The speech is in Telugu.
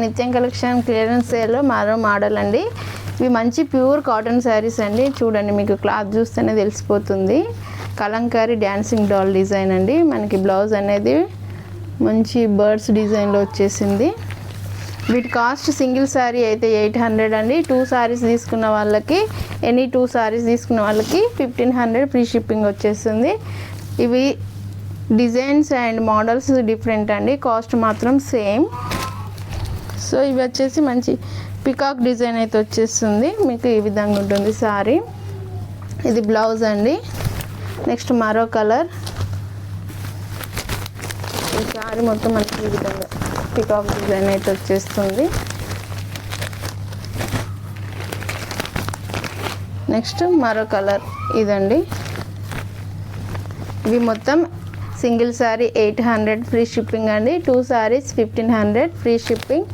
నిత్యం కలెక్షన్ క్లియరెన్స్ సేల్లో మరో మోడల్ అండి. ఇవి మంచి ప్యూర్ కాటన్ శారీస్ అండి. చూడండి, మీకు క్లాత్ చూస్తేనే తెలిసిపోతుంది. కలంకారీ డ్యాన్సింగ్ డాల్ డిజైన్ అండి. మనకి బ్లౌజ్ అనేది మంచి బర్డ్స్ డిజైన్లో వచ్చేసింది. వీటి కాస్ట్ సింగిల్ శారీ అయితే 800 అండి. 2 శారీస్ తీసుకున్న వాళ్ళకి, ఎనీ 2 శారీస్ తీసుకున్న వాళ్ళకి 1500 ఫ్రీ షిప్పింగ్ వచ్చేస్తుంది. ఇవి డిజైన్స్ అండ్ మోడల్స్ డిఫరెంట్ అండి, కాస్ట్ మాత్రం సేమ్. సో ఇవి వచ్చేసి మంచి పికాక్ డిజైన్ అయితే వచ్చేస్తుంది. మీకు ఈ విధంగా ఉంటుంది శారీ. ఇది బ్లౌజ్ అండి. నెక్స్ట్ మరో కలర్. ఈ శారీ మొత్తం మనకి ఈ విధంగా పికాక్ డిజైన్ అయితే వచ్చేస్తుంది. నెక్స్ట్ మరో కలర్ ఇదండి. ఇవి మొత్తం సింగిల్ శారీ 800 ఫ్రీ షిప్పింగ్ అండి. 2 శారీస్ 1500 ఫ్రీ షిప్పింగ్.